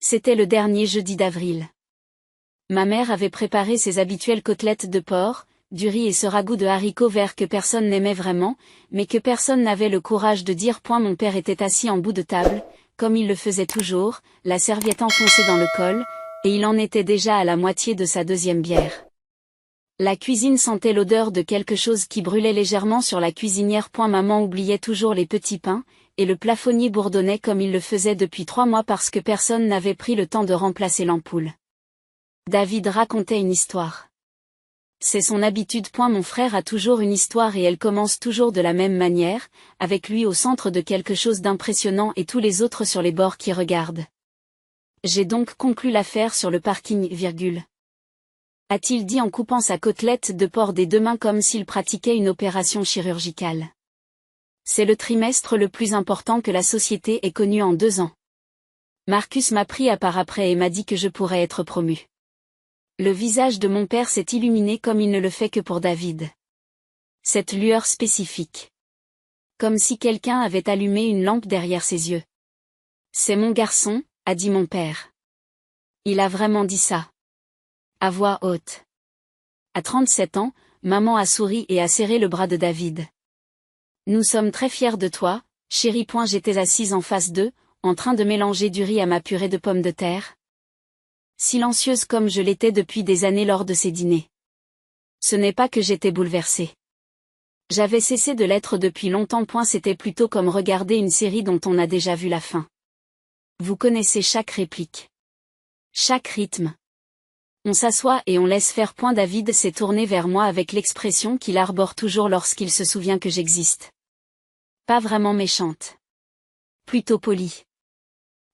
C'était le dernier jeudi d'avril. Ma mère avait préparé ses habituelles côtelettes de porc, du riz et ce ragoût de haricots verts que personne n'aimait vraiment, mais que personne n'avait le courage de dire. Mon père était assis en bout de table, comme il le faisait toujours, la serviette enfoncée dans le col, et il en était déjà à la moitié de sa deuxième bière. La cuisine sentait l'odeur de quelque chose qui brûlait légèrement sur la cuisinière. Maman oubliait toujours les petits pains, et le plafonnier bourdonnait comme il le faisait depuis 3 mois parce que personne n'avait pris le temps de remplacer l'ampoule. David racontait une histoire. C'est son habitude. Mon frère a toujours une histoire et elle commence toujours de la même manière, avec lui au centre de quelque chose d'impressionnant et tous les autres sur les bords qui regardent. J'ai donc conclu l'affaire sur le parking, a-t-il dit en coupant sa côtelette de porc des 2 mains comme s'il pratiquait une opération chirurgicale. C'est le trimestre le plus important que la société ait connu en 2 ans. Marcus m'a pris à part après et m'a dit que je pourrais être promu. Le visage de mon père s'est illuminé comme il ne le fait que pour David. Cette lueur spécifique. Comme si quelqu'un avait allumé une lampe derrière ses yeux. C'est mon garçon, a dit mon père. Il a vraiment dit ça. À voix haute. À 37 ans, maman a souri et a serré le bras de David. Nous sommes très fiers de toi, chérie. J'étais assise en face d'eux, en train de mélanger du riz à ma purée de pommes de terre. Silencieuse comme je l'étais depuis des années lors de ces dîners. Ce n'est pas que j'étais bouleversée. J'avais cessé de l'être depuis longtemps. C'était plutôt comme regarder une série dont on a déjà vu la fin. Vous connaissez chaque réplique. Chaque rythme. On s'assoit et on laisse faire. David s'est tourné vers moi avec l'expression qu'il arbore toujours lorsqu'il se souvient que j'existe. Pas vraiment méchante. Plutôt polie.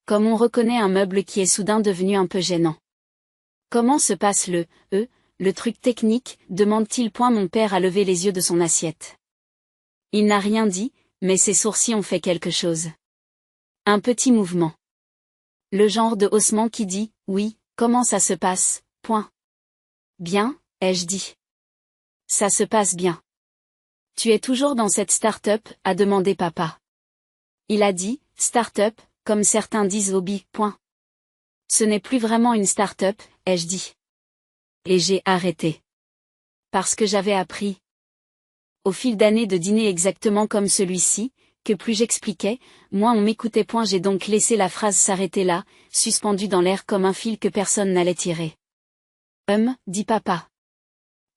Comme on reconnaît un meuble qui est soudain devenu un peu gênant. Comment se passe le truc technique, demande-t-il. Mon père a levé les yeux de son assiette. Il n'a rien dit, mais ses sourcils ont fait quelque chose. Un petit mouvement. Le genre de haussement qui dit, oui, comment ça se passe, ? Bien, ai-je dit. Ça se passe bien. Tu es toujours dans cette start-up, a demandé papa. Il a dit, start-up, comme certains disent hobby, . Ce n'est plus vraiment une start-up, ai-je dit. Et j'ai arrêté. Parce que j'avais appris. Au fil d'années de dîners exactement comme celui-ci, que plus j'expliquais, moins on m'écoutait. J'ai donc laissé la phrase s'arrêter là, suspendue dans l'air comme un fil que personne n'allait tirer. Dit papa.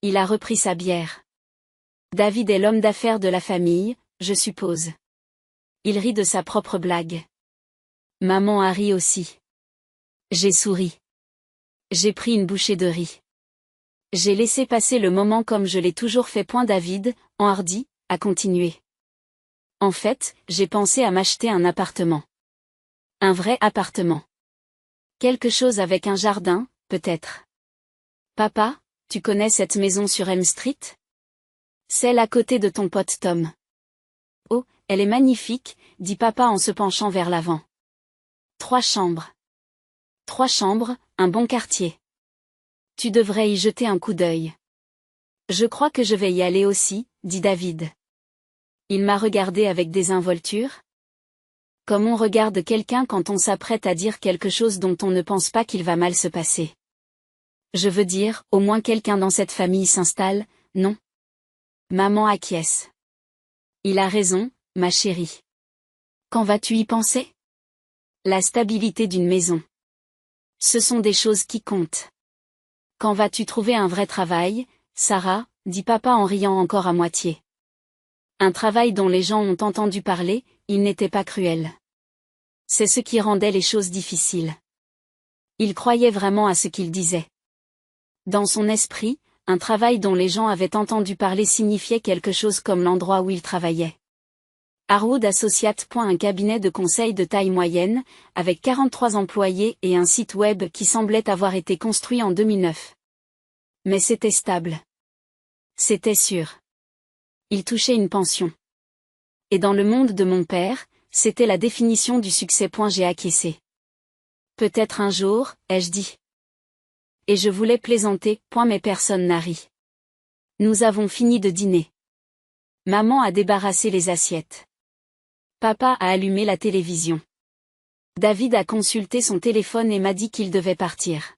Il a repris sa bière. David est l'homme d'affaires de la famille, je suppose. Il rit de sa propre blague. Maman a ri aussi. J'ai souri. J'ai pris une bouchée de riz. J'ai laissé passer le moment comme je l'ai toujours fait. David, enhardi, a continué. En fait, j'ai pensé à m'acheter un appartement. Un vrai appartement. Quelque chose avec un jardin, peut-être. Papa, tu connais cette maison sur Elm Street ? Celle à côté de ton pote Tom. Oh, elle est magnifique, dit papa en se penchant vers l'avant. 3 chambres. 3 chambres, un bon quartier. Tu devrais y jeter un coup d'œil. Je crois que je vais y aller aussi, dit David. Il m'a regardé avec désinvolture. Comme on regarde quelqu'un quand on s'apprête à dire quelque chose dont on ne pense pas qu'il va mal se passer. Je veux dire, au moins quelqu'un dans cette famille s'installe, non ? Maman acquiesce. Il a raison, ma chérie. Quand vas-tu y penser ? La stabilité d'une maison. Ce sont des choses qui comptent. Quand vas-tu trouver un vrai travail, Sarah, dit papa en riant encore à moitié. Un travail dont les gens ont entendu parler, il n'était pas cruel. C'est ce qui rendait les choses difficiles. Il croyait vraiment à ce qu'il disait. Dans son esprit, un travail dont les gens avaient entendu parler signifiait quelque chose comme l'endroit où il travaillait. Harwood Associates. Un cabinet de conseil de taille moyenne, avec 43 employés et un site web qui semblait avoir été construit en 2009. Mais c'était stable. C'était sûr. Il touchait une pension. Et dans le monde de mon père, c'était la définition du succès. J'ai acquiescé. Peut-être un jour, ai-je dit. Et je voulais plaisanter, mais personne n'a ri. Nous avons fini de dîner. Maman a débarrassé les assiettes. Papa a allumé la télévision. David a consulté son téléphone et m'a dit qu'il devait partir.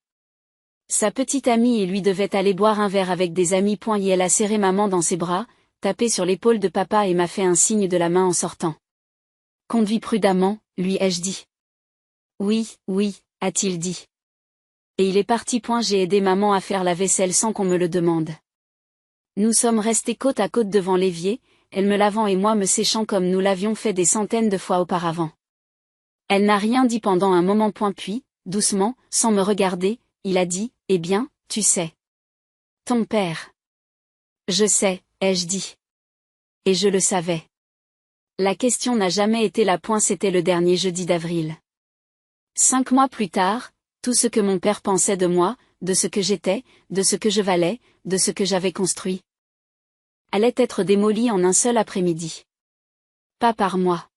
Sa petite amie et lui devaient aller boire un verre avec des amis. Et elle a serré maman dans ses bras, tapé sur l'épaule de papa et m'a fait un signe de la main en sortant. Conduis prudemment, lui ai-je dit. Oui, oui, a-t-il dit. Et il est parti. J'ai aidé maman à faire la vaisselle sans qu'on me le demande. Nous sommes restés côte à côte devant l'évier, elle me lavant et moi me séchant comme nous l'avions fait des centaines de fois auparavant. Elle n'a rien dit pendant un moment. Puis, doucement, sans me regarder, il a dit, eh bien, tu sais. Ton père. Je sais, ai-je dit. Et je le savais. La question n'a jamais été là. C'était le dernier jeudi d'avril. 5 mois plus tard, tout ce que mon père pensait de moi, de ce que j'étais, de ce que je valais, de ce que j'avais construit, allait être démoli en un seul après-midi. Pas par moi.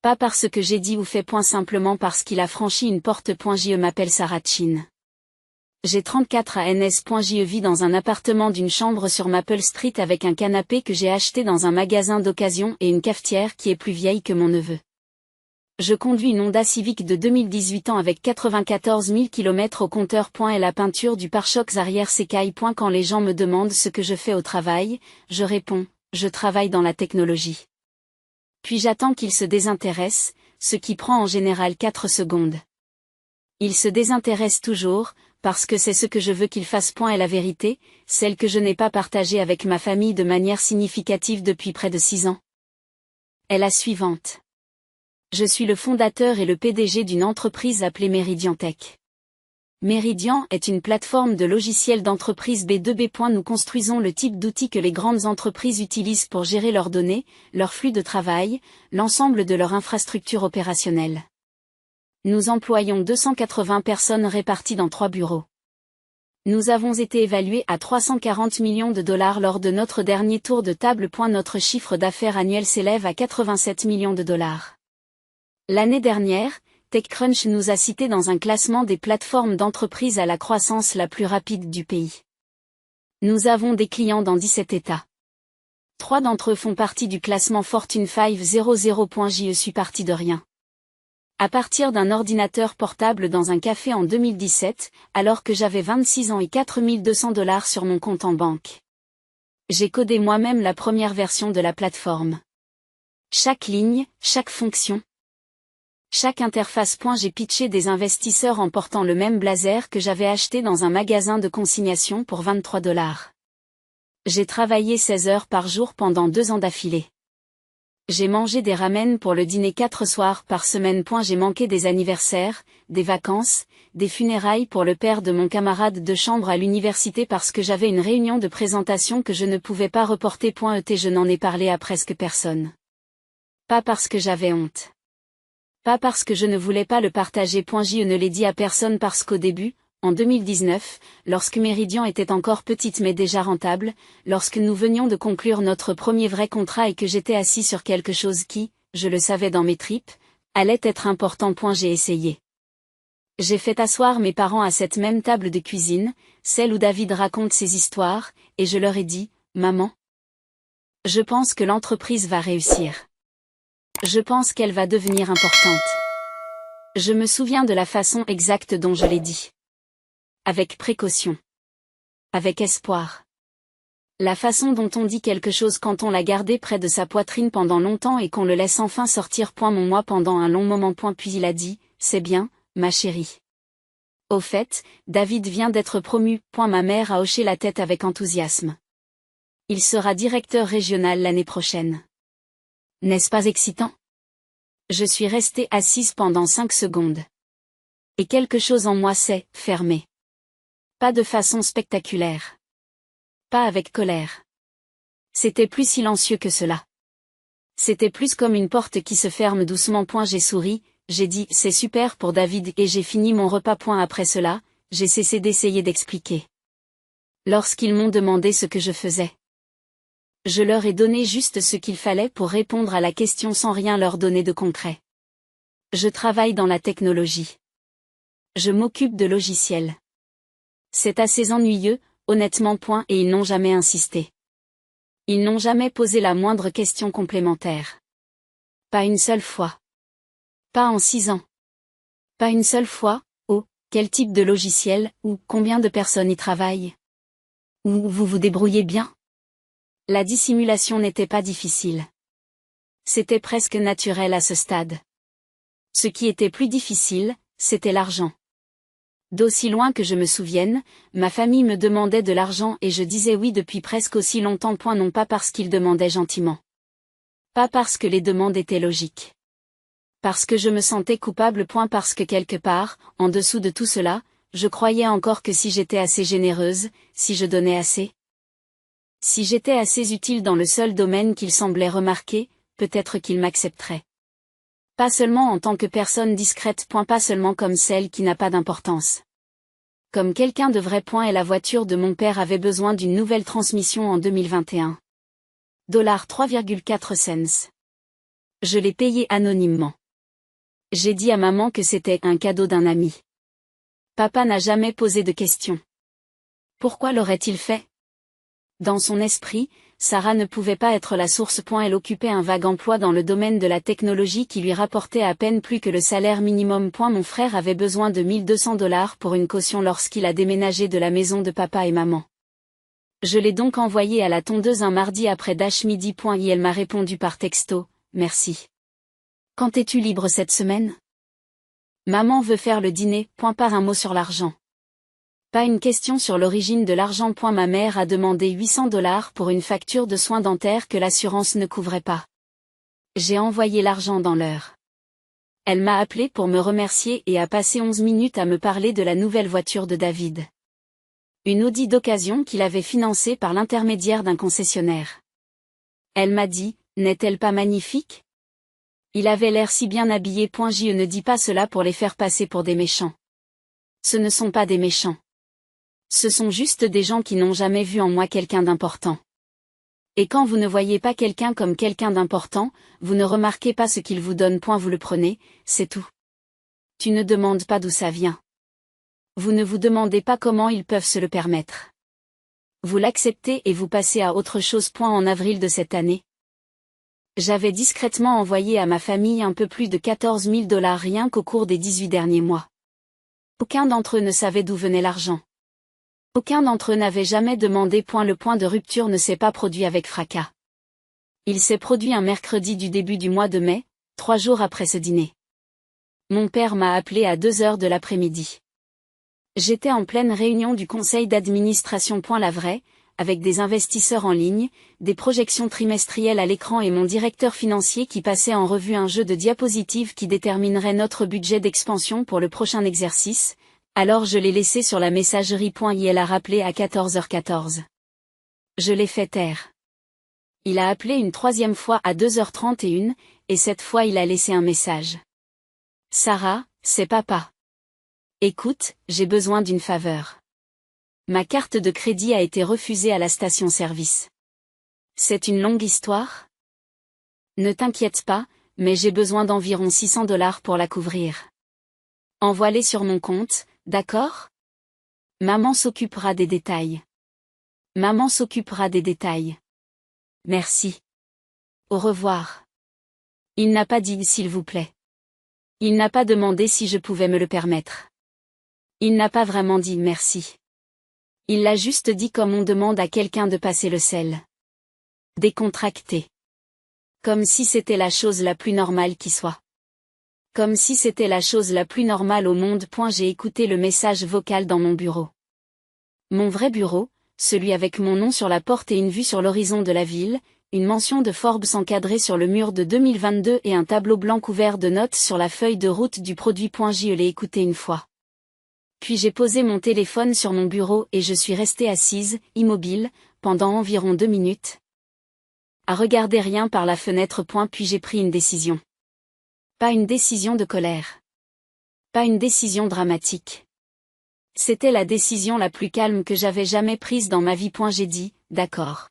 Pas parce que j'ai dit ou fait. Simplement parce qu'il a franchi une porte. Je m'appelle Sarah Chin. J'ai 34 ans. Je vis dans un appartement d'une chambre sur Maple Street avec un canapé que j'ai acheté dans un magasin d'occasion et une cafetière qui est plus vieille que mon neveu. Je conduis une Honda Civic de 2018 ans avec 94 000 km au compteur. Et la peinture du pare-chocs arrière s'écaille. Quand les gens me demandent ce que je fais au travail, je réponds, je travaille dans la technologie. Puis j'attends qu'il se désintéresse, ce qui prend en général 4 secondes. Il se désintéresse toujours, parce que c'est ce que je veux qu'il fasse. Et la vérité, celle que je n'ai pas partagée avec ma famille de manière significative depuis près de 6 ans, est la suivante. Je suis le fondateur et le PDG d'une entreprise appelée Meridian Tech. Meridian est une plateforme de logiciels d'entreprise B2B. Nous construisons le type d'outils que les grandes entreprises utilisent pour gérer leurs données, leur flux de travail, l'ensemble de leur infrastructure opérationnelle. Nous employons 280 personnes réparties dans 3 bureaux. Nous avons été évalués à 340 millions de dollars lors de notre dernier tour de table. Notre chiffre d'affaires annuel s'élève à 87 millions de dollars. L'année dernière, TechCrunch nous a cités dans un classement des plateformes d'entreprise à la croissance la plus rapide du pays. Nous avons des clients dans 17 États. 3 d'entre eux font partie du classement Fortune 500. Je suis parti de rien. À partir d'un ordinateur portable dans un café en 2017, alors que j'avais 26 ans et 4 200 dollars sur mon compte en banque. J'ai codé moi-même la première version de la plateforme. Chaque ligne, chaque fonction, chaque interface. J'ai pitché des investisseurs en portant le même blazer que j'avais acheté dans un magasin de consignation pour 23 dollars. J'ai travaillé 16 heures par jour pendant 2 ans d'affilée. J'ai mangé des ramen pour le dîner 4 soirs par semaine. J'ai manqué des anniversaires, des vacances, des funérailles pour le père de mon camarade de chambre à l'université parce que j'avais une réunion de présentation que je ne pouvais pas reporter. Je n'en ai parlé à presque personne. Pas parce que j'avais honte. Pas parce que je ne voulais pas le partager. Je ne l'ai dit à personne parce qu'au début, en 2019, lorsque Meridian était encore petite mais déjà rentable, lorsque nous venions de conclure notre premier vrai contrat et que j'étais assis sur quelque chose qui, je le savais dans mes tripes, allait être important. J'ai essayé. J'ai fait asseoir mes parents à cette même table de cuisine, celle où David raconte ses histoires, et je leur ai dit, Maman, je pense que l'entreprise va réussir. Je pense qu'elle va devenir importante. Je me souviens de la façon exacte dont je l'ai dit. Avec précaution. Avec espoir. La façon dont on dit quelque chose quand on l'a gardé près de sa poitrine pendant longtemps et qu'on le laisse enfin sortir. Mon moi pendant un long moment. Puis il a dit, c'est bien, ma chérie. Au fait, David vient d'être promu. Ma mère a hoché la tête avec enthousiasme. Il sera directeur régional l'année prochaine. N'est-ce pas excitant? Je suis restée assise pendant 5 secondes. Et quelque chose en moi s'est fermé. Pas de façon spectaculaire. Pas avec colère. C'était plus silencieux que cela. C'était plus comme une porte qui se ferme doucement. J'ai souri, j'ai dit c'est super pour David et j'ai fini mon repas. Après cela, j'ai cessé d'essayer d'expliquer. Lorsqu'ils m'ont demandé ce que je faisais, je leur ai donné juste ce qu'il fallait pour répondre à la question sans rien leur donner de concret. Je travaille dans la technologie. Je m'occupe de logiciels. C'est assez ennuyeux, honnêtement. Et ils n'ont jamais insisté. Ils n'ont jamais posé la moindre question complémentaire. Pas une seule fois. Pas en 6 ans. Pas une seule fois. Oh, quel type de logiciel, ou combien de personnes y travaillent? Ou vous vous débrouillez bien? La dissimulation n'était pas difficile. C'était presque naturel à ce stade. Ce qui était plus difficile, c'était l'argent. D'aussi loin que je me souvienne, ma famille me demandait de l'argent et je disais oui depuis presque aussi longtemps. Non pas parce qu'ils demandaient gentiment. Pas parce que les demandes étaient logiques. Parce que je me sentais coupable. Parce que quelque part, en dessous de tout cela, je croyais encore que si j'étais assez généreuse, si je donnais assez, si j'étais assez utile dans le seul domaine qu'ils semblaient remarquer, peut-être qu'ils m'accepteraient. Pas seulement en tant que personne discrète. Pas seulement comme celle qui n'a pas d'importance. Comme quelqu'un de vrai. Et la voiture de mon père avait besoin d'une nouvelle transmission en 2021. 3,4 cents. Je l'ai payé anonymement. J'ai dit à maman que c'était un cadeau d'un ami. Papa n'a jamais posé de questions. Pourquoi l'aurait-il fait? Dans son esprit, Sarah ne pouvait pas être la source. Elle occupait un vague emploi dans le domaine de la technologie qui lui rapportait à peine plus que le salaire minimum. Mon frère avait besoin de $1 200 pour une caution lorsqu'il a déménagé de la maison de papa et maman. Je l'ai donc envoyé à la tondeuse un mardi après midi. Et elle m'a répondu par texto, merci. Quand es-tu libre cette semaine? Maman veut faire le dîner. Pas un mot sur l'argent. Pas une question sur l'origine de l'argent. Ma mère a demandé $800 pour une facture de soins dentaires que l'assurance ne couvrait pas. J'ai envoyé l'argent dans l'heure. Elle m'a appelé pour me remercier et a passé 11 minutes à me parler de la nouvelle voiture de David. Une Audi d'occasion qu'il avait financée par l'intermédiaire d'un concessionnaire. Elle m'a dit, n'est-elle pas magnifique? Il avait l'air si bien habillé. Je ne dis pas cela pour les faire passer pour des méchants. Ce ne sont pas des méchants. Ce sont juste des gens qui n'ont jamais vu en moi quelqu'un d'important. Et quand vous ne voyez pas quelqu'un comme quelqu'un d'important, vous ne remarquez pas ce qu'il vous donne. Vous le prenez, c'est tout. Tu ne demandes pas d'où ça vient. Vous ne vous demandez pas comment ils peuvent se le permettre. Vous l'acceptez et vous passez à autre chose. En avril de cette année, j'avais discrètement envoyé à ma famille un peu plus de $14 000 rien qu'au cours des 18 derniers mois. Aucun d'entre eux ne savait d'où venait l'argent. Aucun d'entre eux n'avait jamais demandé. Le point de rupture ne s'est pas produit avec fracas. Il s'est produit un mercredi du début du mois de mai, 3 jours après ce dîner. Mon père m'a appelé à 2 heures de l'après-midi. J'étais en pleine réunion du conseil d'administration. La vraie, avec des investisseurs en ligne, des projections trimestrielles à l'écran et mon directeur financier qui passait en revue un jeu de diapositives qui déterminerait notre budget d'expansion pour le prochain exercice. Alors je l'ai laissé sur la messagerie. Et elle a rappelé à 14h14. Je l'ai fait taire. Il a appelé une 3e fois à 2h31, et cette fois il a laissé un message. Sarah, c'est papa. Écoute, j'ai besoin d'une faveur. Ma carte de crédit a été refusée à la station-service. C'est une longue histoire? Ne t'inquiète pas, mais j'ai besoin d'environ $600 pour la couvrir. Envoie-les sur mon compte, d'accord? Maman s'occupera des détails. Maman s'occupera des détails. Merci. Au revoir. Il n'a pas dit s'il vous plaît. Il n'a pas demandé si je pouvais me le permettre. Il n'a pas vraiment dit merci. Il l'a juste dit comme on demande à quelqu'un de passer le sel. Décontracté. Comme si c'était la chose la plus normale qui soit. Comme si c'était la chose la plus normale au monde. J'ai écouté le message vocal dans mon bureau. Mon vrai bureau, celui avec mon nom sur la porte et une vue sur l'horizon de la ville, une mention de Forbes encadrée sur le mur de 2022 et un tableau blanc couvert de notes sur la feuille de route du produit. Je l'ai écouté une fois. Puis j'ai posé mon téléphone sur mon bureau et je suis restée assise, immobile, pendant environ 2 minutes. À regarder rien par la fenêtre. Puis j'ai pris une décision. Pas une décision de colère. Pas une décision dramatique. C'était la décision la plus calme que j'avais jamais prise dans ma vie. J'ai dit, d'accord.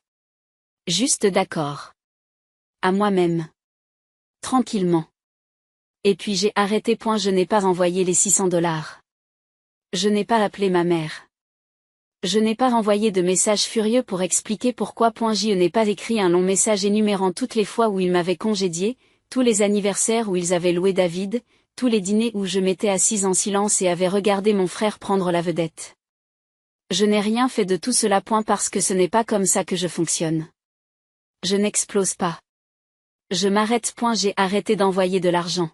Juste d'accord. À moi-même. Tranquillement. Et puis j'ai arrêté. Je n'ai pas envoyé les $600. Je n'ai pas appelé ma mère. Je n'ai pas renvoyé de message furieux pour expliquer pourquoi. Je n'ai pas écrit un long message énumérant toutes les fois où ils m'avaient congédié, tous les anniversaires où ils avaient loué David, tous les dîners où je m'étais assise en silence et avais regardé mon frère prendre la vedette. Je n'ai rien fait de tout cela parce que ce n'est pas comme ça que je fonctionne. Je n'explose pas. Je m'arrête. J'ai arrêté d'envoyer de l'argent.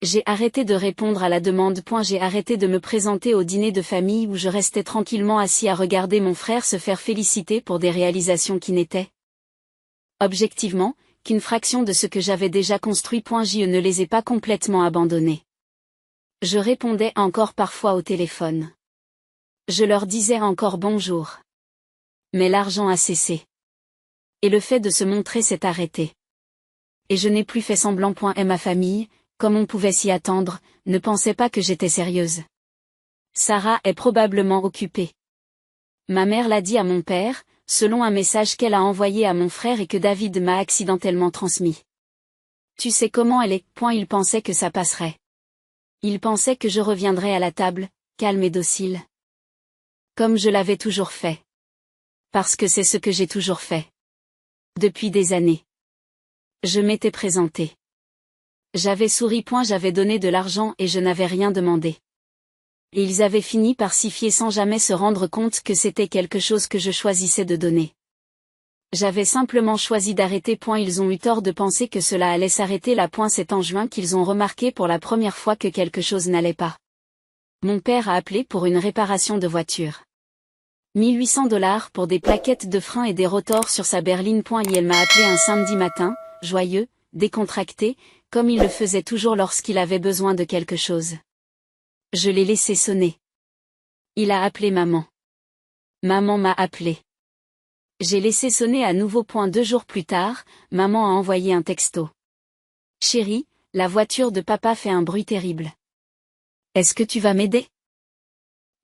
J'ai arrêté de répondre à la demande. J'ai arrêté de me présenter au dîner de famille où je restais tranquillement assis à regarder mon frère se faire féliciter pour des réalisations qui n'étaient, objectivement, qu'une fraction de ce que j'avais déjà construit. Je ne les ai pas complètement abandonnés. Je répondais encore parfois au téléphone. Je leur disais encore bonjour. Mais l'argent a cessé. Et le fait de se montrer s'est arrêté. Et je n'ai plus fait semblant. Et ma famille, comme on pouvait s'y attendre, ne pensait pas que j'étais sérieuse. Sarah est probablement occupée. Ma mère l'a dit à mon père, selon un message qu'elle a envoyé à mon frère et que David m'a accidentellement transmis. Tu sais comment elle est. Il pensait que ça passerait. Il pensait que je reviendrais à la table, calme et docile. Comme je l'avais toujours fait. Parce que c'est ce que j'ai toujours fait. Depuis des années. Je m'étais présentée. J'avais souri. J'avais donné de l'argent et je n'avais rien demandé. Et ils avaient fini par s'y fier sans jamais se rendre compte que c'était quelque chose que je choisissais de donner. J'avais simplement choisi d'arrêter. Ils ont eu tort de penser que cela allait s'arrêter là. C'est en juin qu'ils ont remarqué pour la première fois que quelque chose n'allait pas. Mon père a appelé pour une réparation de voiture. $1800 pour des plaquettes de frein et des rotors sur sa berline. Et elle m'a appelé un samedi matin, joyeux, décontracté, comme il le faisait toujours lorsqu'il avait besoin de quelque chose. Je l'ai laissé sonner. Il a appelé maman. Maman m'a appelé. J'ai laissé sonner à nouveau. 2 jours plus tard, maman a envoyé un texto. Chérie, la voiture de papa fait un bruit terrible. Est-ce que tu vas m'aider?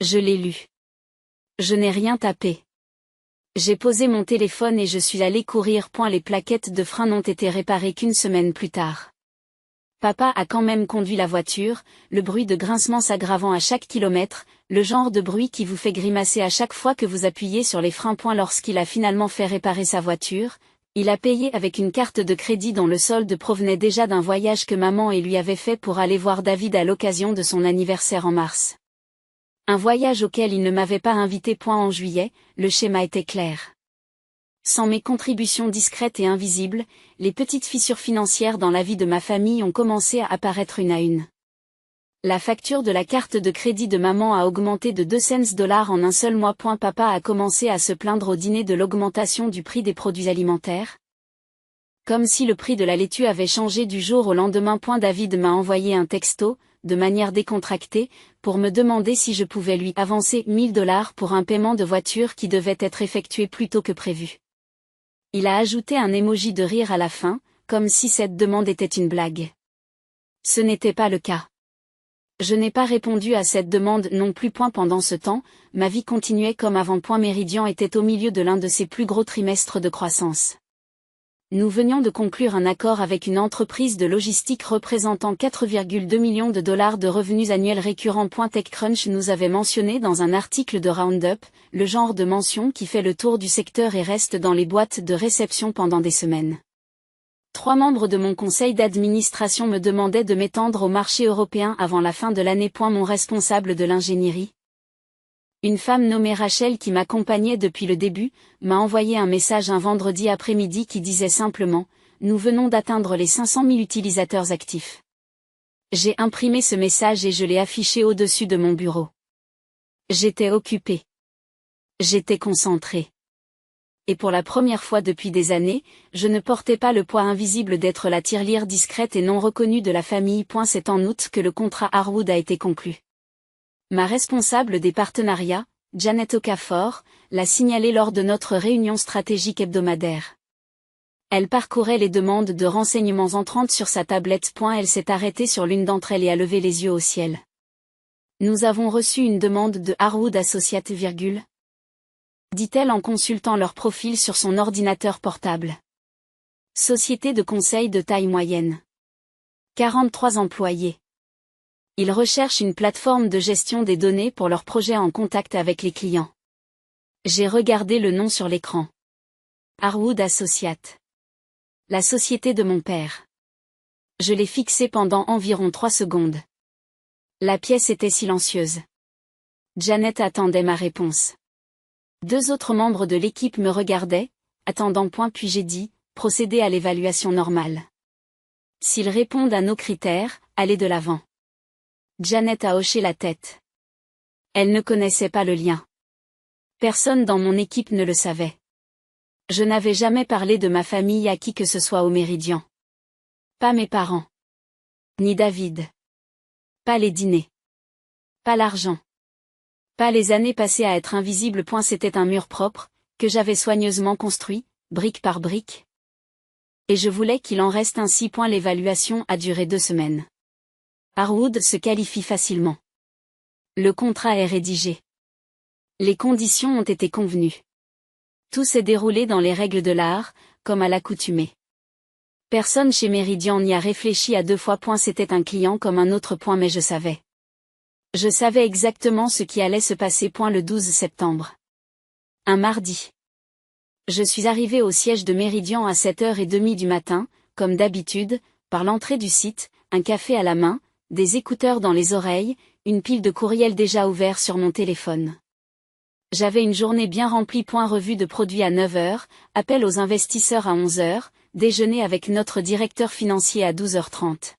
Je l'ai lu. Je n'ai rien tapé. J'ai posé mon téléphone et je suis allé courir. Les plaquettes de frein n'ont été réparées qu'une semaine plus tard. Papa a quand même conduit la voiture, le bruit de grincement s'aggravant à chaque kilomètre, le genre de bruit qui vous fait grimacer à chaque fois que vous appuyez sur les freins. Lorsqu'il a finalement fait réparer sa voiture, il a payé avec une carte de crédit dont le solde provenait déjà d'un voyage que maman et lui avait fait pour aller voir David à l'occasion de son anniversaire en mars. Un voyage auquel il ne m'avait pas invité. En juillet, le schéma était clair. Sans mes contributions discrètes et invisibles, les petites fissures financières dans la vie de ma famille ont commencé à apparaître une à une. La facture de la carte de crédit de maman a augmenté de 2 cents en un seul mois. Papa a commencé à se plaindre au dîner de l'augmentation du prix des produits alimentaires. Comme si le prix de la laitue avait changé du jour au lendemain. David m'a envoyé un texto, de manière décontractée, pour me demander si je pouvais lui avancer $1000 pour un paiement de voiture qui devait être effectué plus tôt que prévu. Il a ajouté un emoji de rire à la fin, comme si cette demande était une blague. Ce n'était pas le cas. Je n'ai pas répondu à cette demande non plus. Pendant ce temps, ma vie continuait comme avant. Méridian était au milieu de l'un de ses plus gros trimestres de croissance. Nous venions de conclure un accord avec une entreprise de logistique représentant 4,2 millions de dollars de revenus annuels récurrents. TechCrunch nous avait mentionné dans un article de Roundup, le genre de mention qui fait le tour du secteur et reste dans les boîtes de réception pendant des semaines. 3 membres de mon conseil d'administration me demandaient de m'étendre au marché européen avant la fin de l'année. Mon responsable de l'ingénierie, une femme nommée Rachel qui m'accompagnait depuis le début, m'a envoyé un message un vendredi après-midi qui disait simplement « Nous venons d'atteindre les 500 000 utilisateurs actifs ». J'ai imprimé ce message et je l'ai affiché au-dessus de mon bureau. J'étais occupée. J'étais concentrée. Et pour la première fois depuis des années, je ne portais pas le poids invisible d'être la tirelire discrète et non reconnue de la famille. C'est en août que le contrat Harwood a été conclu. Ma responsable des partenariats, Janet Okafor, l'a signalé lors de notre réunion stratégique hebdomadaire. Elle parcourait les demandes de renseignements entrantes sur sa tablette. Elle s'est arrêtée sur l'une d'entre elles et a levé les yeux au ciel. Nous avons reçu une demande de Harwood Associates, dit-elle en consultant leur profil sur son ordinateur portable. Société de conseil de taille moyenne. 43 employés. Ils recherchent une plateforme de gestion des données pour leurs projets en contact avec les clients. J'ai regardé le nom sur l'écran. Harwood Associates. La société de mon père. Je l'ai fixé pendant environ 3 secondes. La pièce était silencieuse. Janet attendait ma réponse. 2 autres membres de l'équipe me regardaient, attendant puis j'ai dit, procédez à l'évaluation normale. S'ils répondent à nos critères, allez de l'avant. Janet a hoché la tête. Elle ne connaissait pas le lien. Personne dans mon équipe ne le savait. Je n'avais jamais parlé de ma famille à qui que ce soit au Méridien. Pas mes parents. Ni David. Pas les dîners. Pas l'argent. Pas les années passées à être invisible. C'était un mur propre, que j'avais soigneusement construit, brique par brique. Et je voulais qu'il en reste ainsi. L'évaluation a duré 2 semaines. Harwood se qualifie facilement. Le contrat est rédigé. Les conditions ont été convenues. Tout s'est déroulé dans les règles de l'art, comme à l'accoutumée. Personne chez Méridien n'y a réfléchi à 2 fois. C'était un client comme un autre. Mais je savais. Je savais exactement ce qui allait se passer. Le 12 septembre. Un mardi. Je suis arrivé au siège de Méridien à 7h30 du matin, comme d'habitude, par l'entrée du site, un café à la main, des écouteurs dans les oreilles, une pile de courriels déjà ouverts sur mon téléphone. J'avais une journée bien remplie. Revue de produits à 9h, appel aux investisseurs à 11h, déjeuner avec notre directeur financier à 12h30.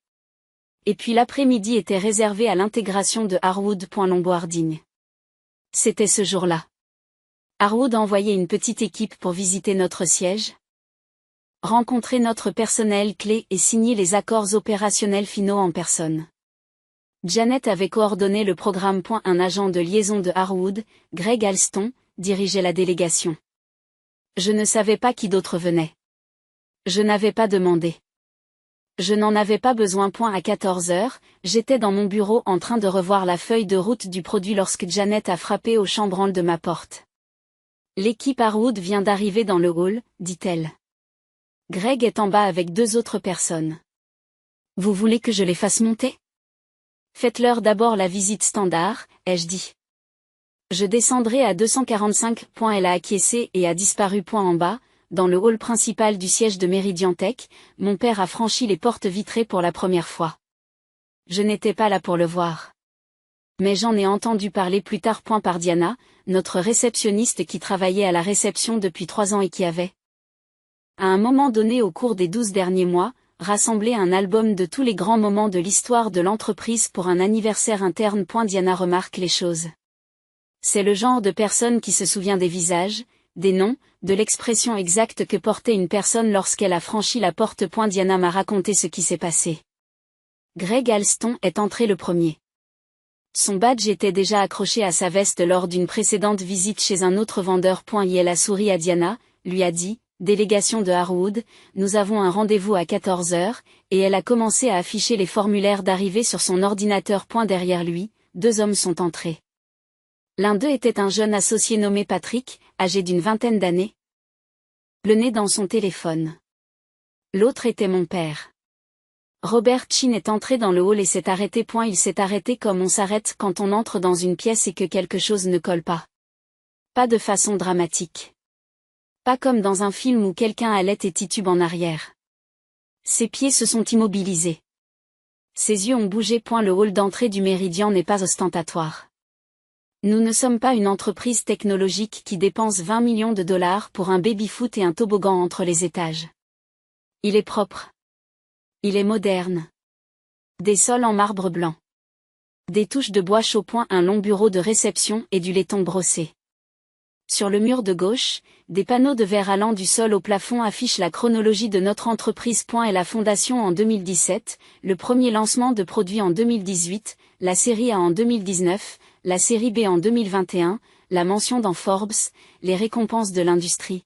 Et puis l'après-midi était réservé à l'intégration de Harwood. L'onboarding. C'était ce jour-là. Harwood a envoyé une petite équipe pour visiter notre siège, rencontrer notre personnel clé et signer les accords opérationnels finaux en personne. Janet avait coordonné le programme. Un agent de liaison de Harwood, Greg Alston, dirigeait la délégation. Je ne savais pas qui d'autre venait. Je n'avais pas demandé. Je n'en avais pas besoin. À 14h, j'étais dans mon bureau en train de revoir la feuille de route du produit lorsque Janet a frappé au chambranle de ma porte. L'équipe Harwood vient d'arriver dans le hall, dit-elle. Greg est en bas avec 2 autres personnes. Vous voulez que je les fasse monter? Faites-leur d'abord la visite standard, ai-je dit. Je descendrai à 245. Elle a acquiescé et a disparu. En bas, dans le hall principal du siège de Méridien Tech, mon père a franchi les portes vitrées pour la première fois. Je n'étais pas là pour le voir. Mais j'en ai entendu parler plus tard. Par Diana, notre réceptionniste qui travaillait à la réception depuis 3 ans et qui avait, à un moment donné au cours des 12 derniers mois, rassemblé un album de tous les grands moments de l'histoire de l'entreprise pour un anniversaire interne. Diana remarque les choses. C'est le genre de personne qui se souvient des visages, des noms, de l'expression exacte que portait une personne lorsqu'elle a franchi la porte. Diana m'a raconté ce qui s'est passé. Greg Alston est entré le premier. Son badge était déjà accroché à sa veste lors d'une précédente visite chez un autre vendeur. Elle a souri à Diana, lui a dit, délégation de Harwood, nous avons un rendez-vous à 14h, et elle a commencé à afficher les formulaires d'arrivée sur son ordinateur. Derrière lui, 2 hommes sont entrés. L'un d'eux était un jeune associé nommé Patrick, âgé d'une 20aine d'années. Le nez dans son téléphone. L'autre était mon père. Robert Chin est entré dans le hall et s'est arrêté. Il s'est arrêté comme on s'arrête quand on entre dans une pièce et que quelque chose ne colle pas. Pas de façon dramatique. Pas comme dans un film où quelqu'un allait et titube en arrière. Ses pieds se sont immobilisés. Ses yeux ont bougé. Le hall d'entrée du Méridien n'est pas ostentatoire. Nous ne sommes pas une entreprise technologique qui dépense 20 millions de dollars pour un baby-foot et un toboggan entre les étages. Il est propre. Il est moderne. Des sols en marbre blanc. Des touches de bois chaud. Un long bureau de réception et du laiton brossé. Sur le mur de gauche, des panneaux de verre allant du sol au plafond affichent la chronologie de notre entreprise. Et la fondation en 2017, le premier lancement de produits en 2018, la série A en 2019, la série B en 2021, la mention dans Forbes, les récompenses de l'industrie.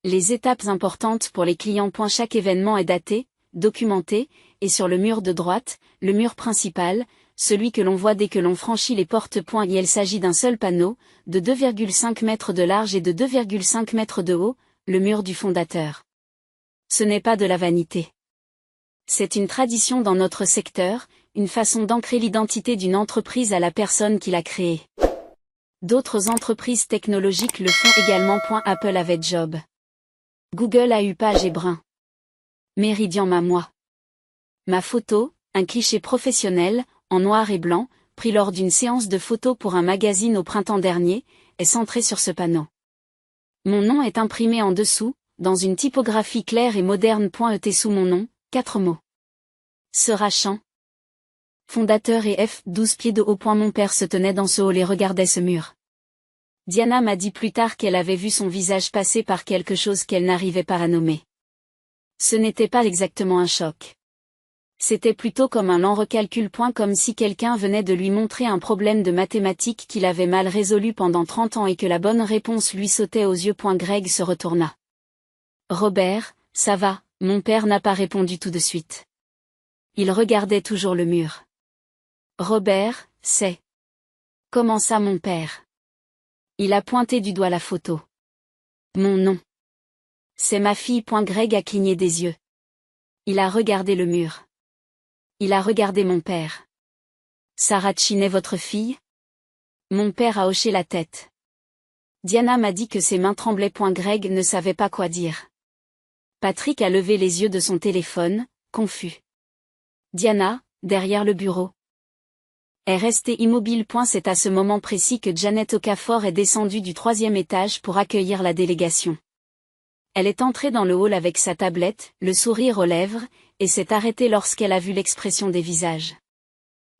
Les étapes importantes pour les clients. Chaque événement est daté, documenté, et sur le mur de droite, le mur principal, celui que l'on voit dès que l'on franchit les portes. Il s'agit d'un seul panneau, de 2,5 mètres de large et de 2,5 mètres de haut, le mur du fondateur. Ce n'est pas de la vanité. C'est une tradition dans notre secteur, une façon d'ancrer l'identité d'une entreprise à la personne qui l'a créée. D'autres entreprises technologiques le font également. Apple avait Job. Google a eu Page et Brun. Méridien m'a moi. Ma photo, un cliché professionnel, en noir et blanc, pris lors d'une séance de photos pour un magazine au printemps dernier, est centré sur ce panneau. Mon nom est imprimé en dessous, dans une typographie claire et moderne. Et sous mon nom, 4 mots. Serachant. Fondateur et F. 12 pieds de haut. Mon père se tenait dans ce hall et regardait ce mur. Diana m'a dit plus tard qu'elle avait vu son visage passer par quelque chose qu'elle n'arrivait pas à nommer. Ce n'était pas exactement un choc. C'était plutôt comme un lent recalcul. Comme si quelqu'un venait de lui montrer un problème de mathématiques qu'il avait mal résolu pendant 30 ans et que la bonne réponse lui sautait aux yeux. Greg se retourna. Robert, ça va, mon père n'a pas répondu tout de suite. Il regardait toujours le mur. Robert, c'est... Comment ça mon père? Il a pointé du doigt la photo. Mon nom. C'est ma fille. Greg a cligné des yeux. Il a regardé le mur. Il a regardé mon père. Sarah Chin est votre fille? Mon père a hoché la tête. Diana m'a dit que ses mains tremblaient. Greg ne savait pas quoi dire. Patrick a levé les yeux de son téléphone, confus. Diana, derrière le bureau, est restée immobile. C'est à ce moment précis que Janet Okafor est descendue du 3e étage pour accueillir la délégation. Elle est entrée dans le hall avec sa tablette, le sourire aux lèvres, et s'est arrêtée lorsqu'elle a vu l'expression des visages.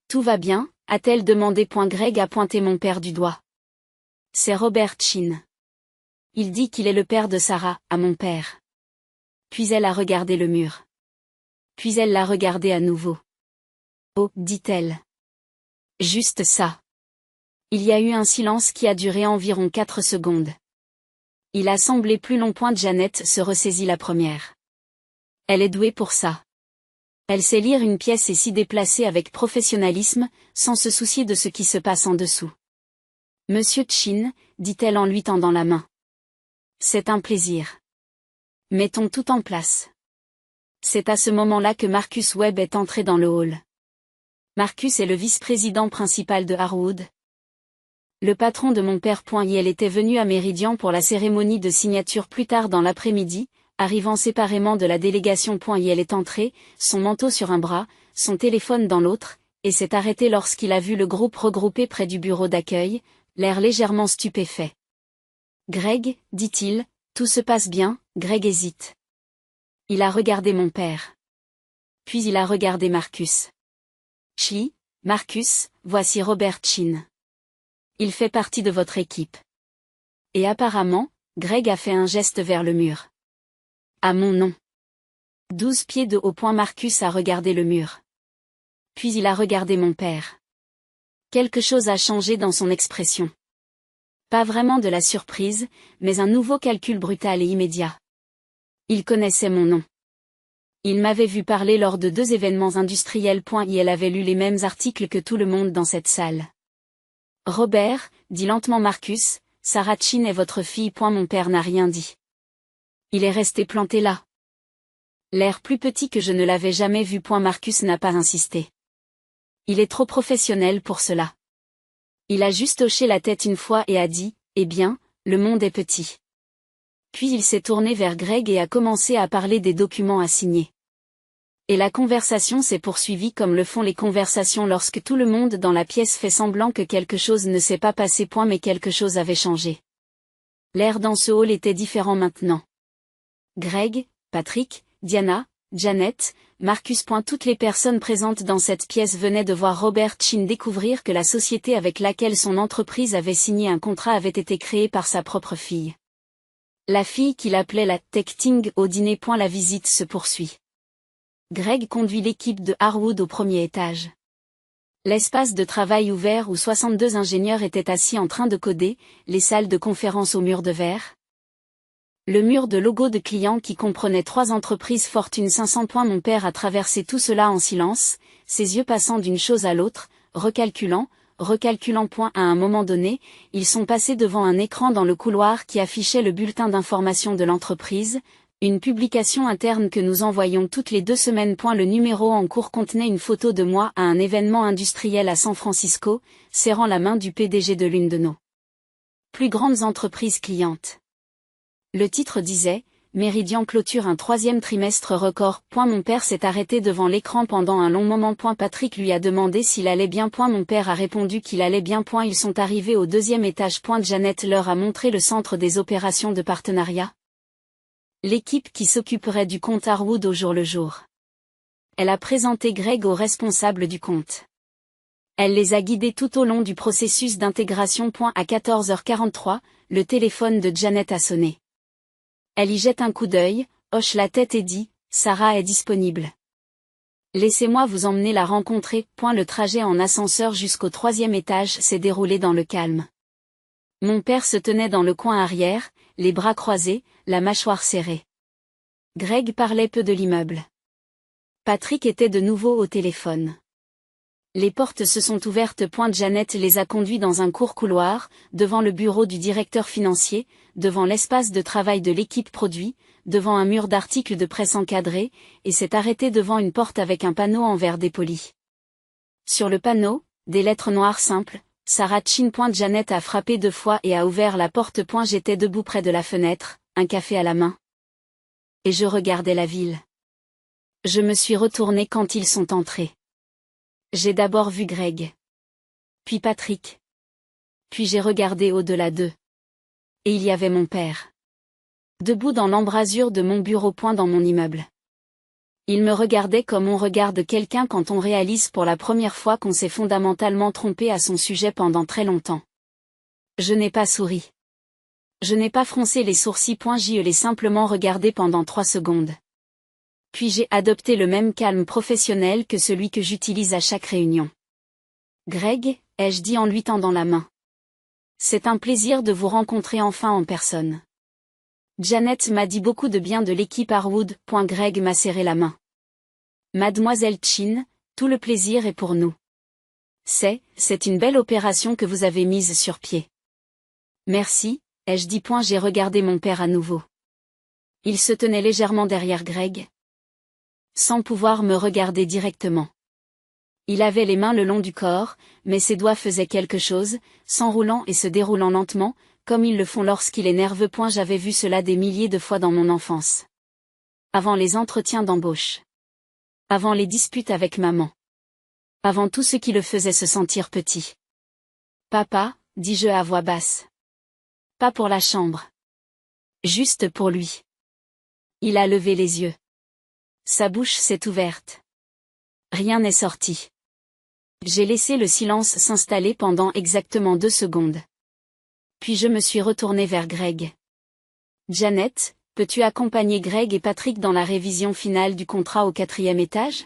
Tout va bien, a-t-elle demandé. Greg a pointé mon père du doigt. C'est Robert Chin. Il dit qu'il est le père de Sarah, à mon père. Puis elle a regardé le mur. Puis elle l'a regardé à nouveau. Oh, dit-elle. Juste ça. Il y a eu un silence qui a duré environ 4 secondes. Il a semblé plus long. Janet se ressaisit la première. Elle est douée pour ça. Elle sait lire une pièce et s'y déplacer avec professionnalisme, sans se soucier de ce qui se passe en dessous. Monsieur Chin, dit-elle en lui tendant la main. C'est un plaisir. Mettons tout en place. C'est à ce moment-là que Marcus Webb est entré dans le hall. Marcus est le vice-président principal de Harwood. Le patron de mon père. Il était venu à Méridian pour la cérémonie de signature plus tard dans l'après-midi, arrivant séparément de la délégation. Il est entré, son manteau sur un bras, son téléphone dans l'autre, et s'est arrêté lorsqu'il a vu le groupe regroupé près du bureau d'accueil, l'air légèrement stupéfait. Greg, dit-il, tout se passe bien. Greg hésite. Il a regardé mon père. Puis il a regardé Marcus. Marcus, voici Robert Chin. Il fait partie de votre équipe. Et apparemment, Greg a fait un geste vers le mur. À mon nom. 12 pieds de haut. Marcus a regardé le mur. Puis il a regardé mon père. Quelque chose a changé dans son expression. Pas vraiment de la surprise, mais un nouveau calcul brutal et immédiat. Il connaissait mon nom. Il m'avait vu parler lors de 2 événements industriels. Et elle avait lu les mêmes articles que tout le monde dans cette salle. Robert, dit lentement Marcus, Sarah Chin est votre fille. Mon père n'a rien dit. Il est resté planté là. L'air plus petit que je ne l'avais jamais vu. Marcus n'a pas insisté. Il est trop professionnel pour cela. Il a juste hoché la tête une fois et a dit, eh bien, le monde est petit. Puis il s'est tourné vers Greg et a commencé à parler des documents à signer. Et la conversation s'est poursuivie comme le font les conversations lorsque tout le monde dans la pièce fait semblant que quelque chose ne s'est pas passé. Mais quelque chose avait changé. L'air dans ce hall était différent maintenant. Greg, Patrick, Diana, Janet, Marcus. Toutes les personnes présentes dans cette pièce venaient de voir Robert Chin découvrir que la société avec laquelle son entreprise avait signé un contrat avait été créée par sa propre fille. La fille qu'il appelait la Tech-Ting au dîner. La visite se poursuit. Greg conduit l'équipe de Harwood au 1er étage. L'espace de travail ouvert où 62 ingénieurs étaient assis en train de coder, les salles de conférence au mur de verre. Le mur de logos de clients qui comprenait 3 entreprises Fortune 500. Mon père a traversé tout cela en silence, ses yeux passant d'une chose à l'autre, recalculant. À un moment donné, ils sont passés devant un écran dans le couloir qui affichait le bulletin d'information de l'entreprise, une publication interne que nous envoyons toutes les 2 semaines. Le numéro en cours contenait une photo de moi à un événement industriel à San Francisco, serrant la main du PDG de l'une de nos plus grandes entreprises clientes. Le titre disait, Méridian clôture un troisième trimestre record. Mon père s'est arrêté devant l'écran pendant un long moment. Patrick lui a demandé s'il allait bien. Mon père a répondu qu'il allait bien. Ils sont arrivés au deuxième étage. Janet leur a montré le centre des opérations de partenariat. L'équipe qui s'occuperait du compte Harwood au jour le jour. Elle a présenté Greg aux responsables du compte. Elle les a guidés tout au long du processus d'intégration. À 14h43, le téléphone de Janet a sonné. Elle y jette un coup d'œil, hoche la tête et dit « Sarah est disponible. Laissez-moi vous emmener la rencontrer. » Le trajet en ascenseur jusqu'au troisième étage s'est déroulé dans le calme. Mon père se tenait dans le coin arrière, les bras croisés, la mâchoire serrée. Greg parlait peu de l'immeuble. Patrick était de nouveau au téléphone. Les portes se sont ouvertes. Janet les a conduits dans un court couloir, devant le bureau du directeur financier, devant l'espace de travail de l'équipe produit, devant un mur d'articles de presse encadrés, et s'est arrêtée devant une porte avec un panneau en verre dépoli. Sur le panneau, des lettres noires simples, Sarah Chin. Janet a frappé 2 fois et a ouvert la porte. J'étais debout près de la fenêtre, un café à la main. Et je regardais la ville. Je me suis retournée quand ils sont entrés. J'ai d'abord vu Greg. Puis Patrick. Puis j'ai regardé au-delà d'eux. Et il y avait mon père. Debout dans l'embrasure de mon bureau. Dans mon immeuble. Il me regardait comme on regarde quelqu'un quand on réalise pour la première fois qu'on s'est fondamentalement trompé à son sujet pendant très longtemps. Je n'ai pas souri. Je n'ai pas froncé les sourcils. Je l'ai simplement regardé pendant 3 secondes. Puis j'ai adopté le même calme professionnel que celui que j'utilise à chaque réunion. Greg, ai-je dit en lui tendant la main. C'est un plaisir de vous rencontrer enfin en personne. Janet m'a dit beaucoup de bien de l'équipe Harwood. Greg m'a serré la main. Mademoiselle Chin, tout le plaisir est pour nous. C'est une belle opération que vous avez mise sur pied. Merci, ai-je dit. J'ai regardé mon père à nouveau. Il se tenait légèrement derrière Greg, sans pouvoir me regarder directement. Il avait les mains le long du corps, mais ses doigts faisaient quelque chose, s'enroulant et se déroulant lentement, comme ils le font lorsqu'il est nerveux. J'avais vu cela des milliers de fois dans mon enfance. Avant les entretiens d'embauche. Avant les disputes avec maman. Avant tout ce qui le faisait se sentir petit. Papa, dis-je à voix basse. Pas pour la chambre. Juste pour lui. Il a levé les yeux. Sa bouche s'est ouverte. Rien n'est sorti. J'ai laissé le silence s'installer pendant exactement 2 secondes. Puis je me suis retournée vers Greg. Janet, peux-tu accompagner Greg et Patrick dans la révision finale du contrat au 4e étage?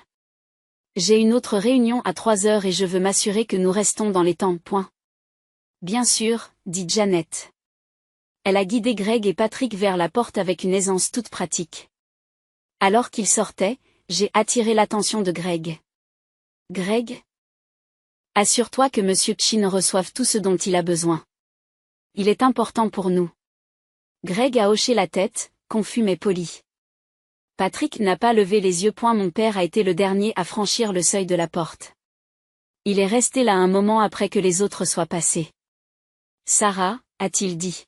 J'ai une autre réunion à 3 heures et je veux m'assurer que nous restons dans les temps. Bien sûr, dit Janet. Elle a guidé Greg et Patrick vers la porte avec une aisance toute pratique. Alors qu'ils sortaient, j'ai attiré l'attention de Greg. Greg? Assure-toi que Monsieur Chin reçoive tout ce dont il a besoin. Il est important pour nous. Greg a hoché la tête, confus mais poli. Patrick n'a pas levé les yeux. Mon père a été le dernier à franchir le seuil de la porte. Il est resté là un moment après que les autres soient passés. Sarah, a-t-il dit.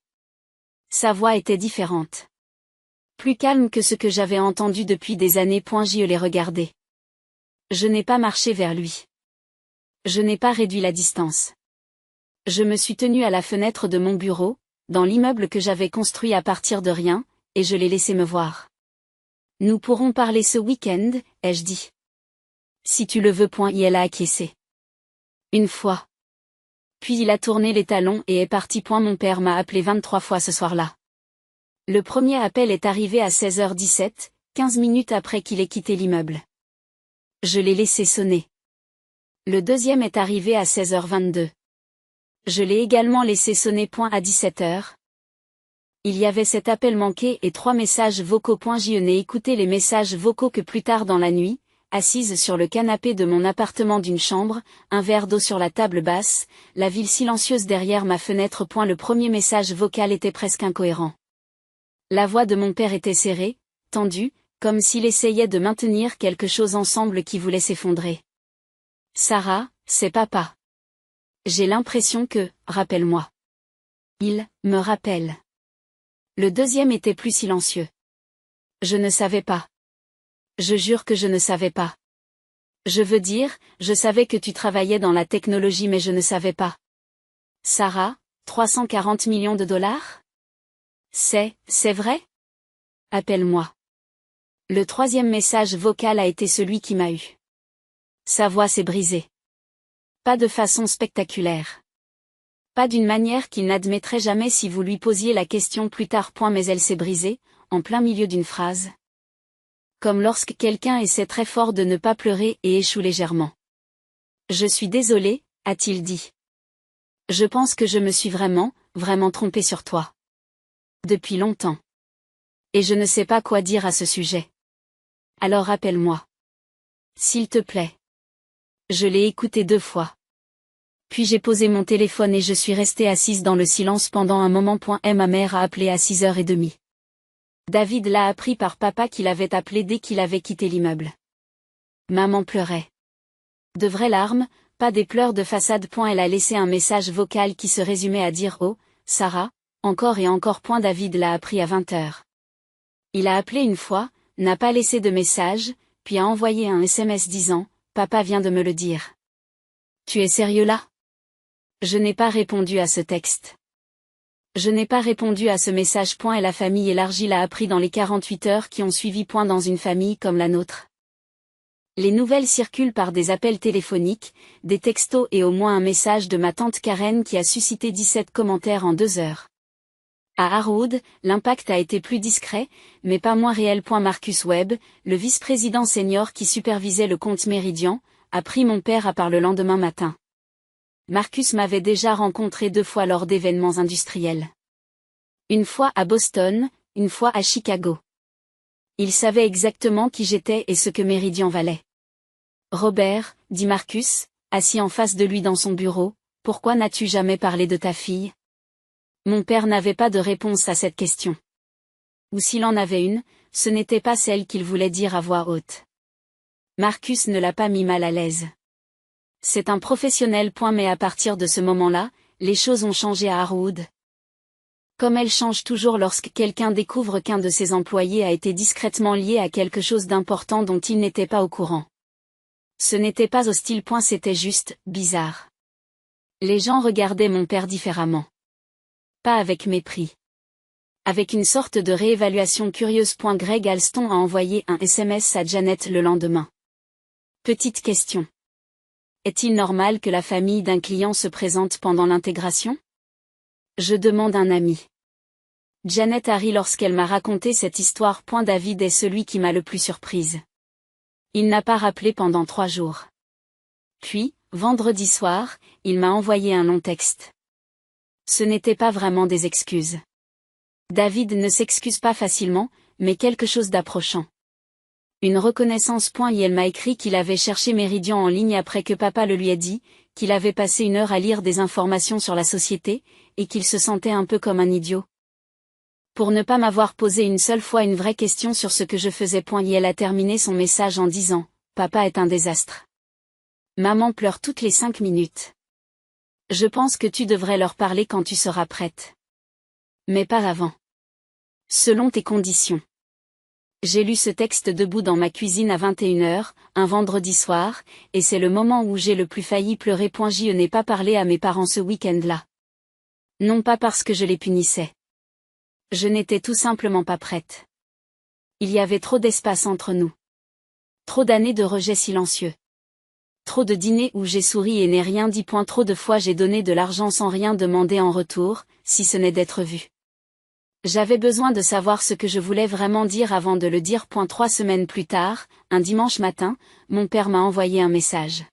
Sa voix était différente. Plus calme que ce que j'avais entendu depuis des années. Je l'ai regardé. Je n'ai pas marché vers lui. Je n'ai pas réduit la distance. Je me suis tenue à la fenêtre de mon bureau, dans l'immeuble que j'avais construit à partir de rien, et je l'ai laissé me voir. Nous pourrons parler ce week-end, ai-je dit. Si tu le veux. Elle a acquiescé. Une fois. Puis il a tourné les talons et est parti. Mon père m'a appelé 23 fois ce soir-là. Le premier appel est arrivé à 16h17, 15 minutes après qu'il ait quitté l'immeuble. Je l'ai laissé sonner. Le deuxième est arrivé à 16h22. Je l'ai également laissé sonner. À 17h. Il y avait cet appel manqué et 3 messages vocaux. Je n'ai écouté les messages vocaux que plus tard dans la nuit, assise sur le canapé de mon appartement d'une chambre, un verre d'eau sur la table basse, la ville silencieuse derrière ma fenêtre. Le premier message vocal était presque incohérent. La voix de mon père était serrée, tendue, comme s'il essayait de maintenir quelque chose ensemble qui voulait s'effondrer. Sarah, c'est papa. J'ai l'impression que, rappelle-moi. Il me rappelle. Le deuxième était plus silencieux. Je ne savais pas. Je jure que je ne savais pas. Je veux dire, je savais que tu travaillais dans la technologie mais je ne savais pas. Sarah, 340 millions de dollars? C'est vrai? Appelle-moi. Le troisième message vocal a été celui qui m'a eu. Sa voix s'est brisée. Pas de façon spectaculaire. Pas d'une manière qu'il n'admettrait jamais si vous lui posiez la question plus tard. Mais elle s'est brisée, en plein milieu d'une phrase. Comme lorsque quelqu'un essaie très fort de ne pas pleurer et échoue légèrement. Je suis désolé, a-t-il dit. Je pense que je me suis vraiment trompé sur toi. Depuis longtemps. Et je ne sais pas quoi dire à ce sujet. Alors rappelle-moi. S'il te plaît. Je l'ai écouté 2 fois. Puis j'ai posé mon téléphone et je suis restée assise dans le silence pendant un moment. Ma mère a appelé à 6h30. David l'a appris par papa qu'il avait appelé dès qu'il avait quitté l'immeuble. Maman pleurait. De vraies larmes, pas des pleurs de façade. Elle a laissé un message vocal qui se résumait à dire « Oh, Sarah, encore et encore ». David l'a appris à 20h. Il a appelé une fois, n'a pas laissé de message, puis a envoyé un SMS disant « Papa vient de me le dire. Tu es sérieux là ?» Je n'ai pas répondu à ce texte. Je n'ai pas répondu à ce message. Et la famille élargie l'a appris dans les 48 heures qui ont suivi. Dans une famille comme la nôtre. Les nouvelles circulent par des appels téléphoniques, des textos et au moins un message de ma tante Karen qui a suscité 17 commentaires en 2 heures. À Harwood, l'impact a été plus discret, mais pas moins réel. Marcus Webb, le vice-président senior qui supervisait le compte Meridian, a pris mon père à part le lendemain matin. Marcus m'avait déjà rencontré 2 fois lors d'événements industriels. Une fois à Boston, une fois à Chicago. Il savait exactement qui j'étais et ce que Meridian valait. Robert, dit Marcus, assis en face de lui dans son bureau, pourquoi n'as-tu jamais parlé de ta fille? Mon père n'avait pas de réponse à cette question. Ou s'il en avait une, ce n'était pas celle qu'il voulait dire à voix haute. Marcus ne l'a pas mis mal à l'aise. C'est un professionnel. Mais à partir de ce moment-là, les choses ont changé à Harwood. Comme elles changent toujours lorsque quelqu'un découvre qu'un de ses employés a été discrètement lié à quelque chose d'important dont il n'était pas au courant. Ce n'était pas hostile. C'était juste bizarre. Les gens regardaient mon père différemment. Pas avec mépris. Avec une sorte de réévaluation curieuse. Greg Alston a envoyé un SMS à Janet le lendemain. Petite question. Est-il normal que la famille d'un client se présente pendant l'intégration? Je demande un ami. Janet a ri lorsqu'elle m'a raconté cette histoire. David est celui qui m'a le plus surprise. Il n'a pas rappelé pendant 3 jours. Puis, vendredi soir, il m'a envoyé un long texte. Ce n'était pas vraiment des excuses. David ne s'excuse pas facilement, mais quelque chose d'approchant. Une reconnaissance. Elle m'a écrit qu'il avait cherché Meridian en ligne après que papa le lui ait dit, qu'il avait passé 1 heure à lire des informations sur la société, et qu'il se sentait un peu comme un idiot. Pour ne pas m'avoir posé une seule fois une vraie question sur ce que je faisais. Elle a terminé son message en disant « Papa est un désastre. Maman pleure toutes les 5 minutes. Je pense que tu devrais leur parler quand tu seras prête. Mais pas avant. Selon tes conditions. » J'ai lu ce texte debout dans ma cuisine à 21h, un vendredi soir, et c'est le moment où j'ai le plus failli pleurer. Je n'ai pas parlé à mes parents ce week-end-là. Non pas parce que je les punissais. Je n'étais tout simplement pas prête. Il y avait trop d'espace entre nous. Trop d'années de rejet silencieux. Trop de dîners où j'ai souri et n'ai rien dit. Trop de fois j'ai donné de l'argent sans rien demander en retour, si ce n'est d'être vu. J'avais besoin de savoir ce que je voulais vraiment dire avant de le dire. 3 semaines plus tard, un dimanche matin, mon père m'a envoyé un message.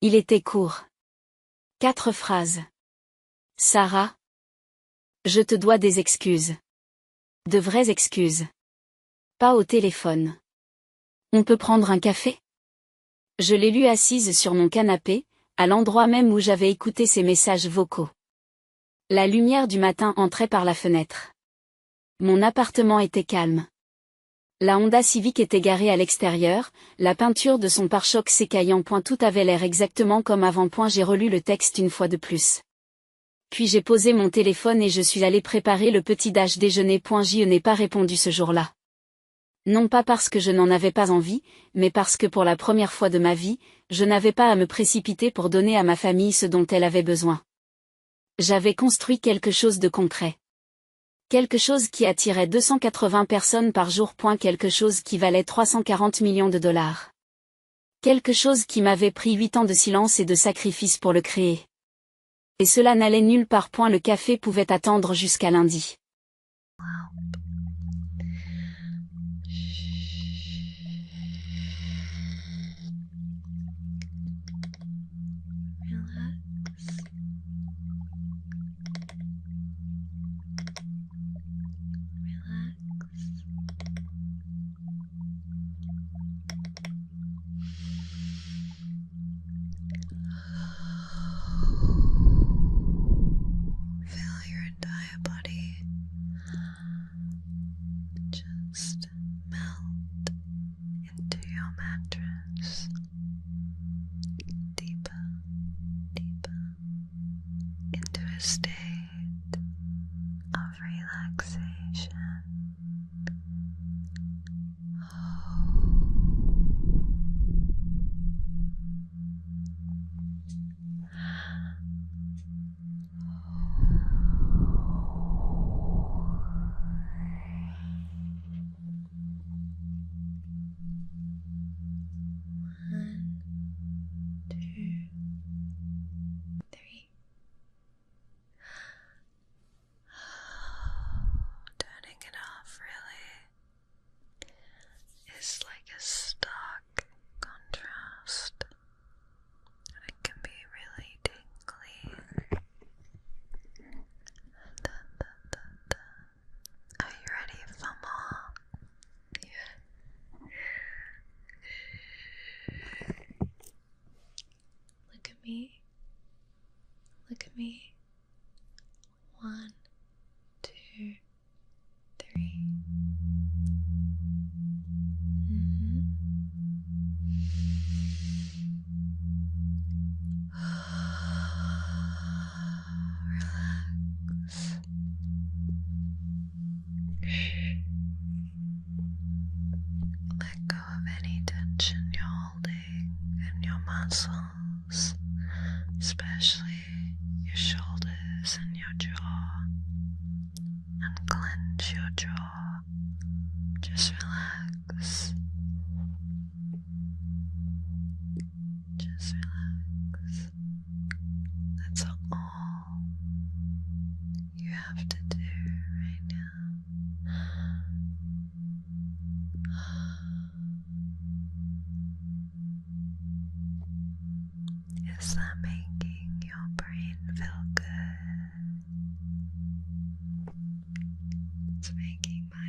Il était court. 4 phrases. Sarah. Je te dois des excuses. De vraies excuses. Pas au téléphone. On peut prendre un café? Je l'ai lu assise sur mon canapé, à l'endroit même où j'avais écouté ces messages vocaux. La lumière du matin entrait par la fenêtre. Mon appartement était calme. La Honda Civic était garée à l'extérieur, la peinture de son pare-choc s'écaillant. Tout avait l'air exactement comme avant. J'ai relu le texte une fois de plus. Puis j'ai posé mon téléphone et je suis allée préparer le petit déjeuner. Je n'ai pas répondu ce jour-là. Non pas parce que je n'en avais pas envie, mais parce que pour la première fois de ma vie, je n'avais pas à me précipiter pour donner à ma famille ce dont elle avait besoin. J'avais construit quelque chose de concret. Quelque chose qui attirait 280 personnes par jour. Quelque chose qui valait 340 millions de dollars. Quelque chose qui m'avait pris 8 ans de silence et de sacrifice pour le créer. Et cela n'allait nulle part. Le café pouvait attendre jusqu'à lundi. Feel your entire body just melt into your mattress, deeper, deeper, into a state of relaxation. Turning it off really is like a stark contrast, and it can be really tingly. Are you ready for more? Yeah. Look at me. Look at me. 1, 2, 3. Relax. Let go of any tension you're holding in your muscles, especially your shoulders and your jaw, and clench your jaw. Just relax. Just relax. That's all you have to do right now. Is that making your brain feel good? It's making mine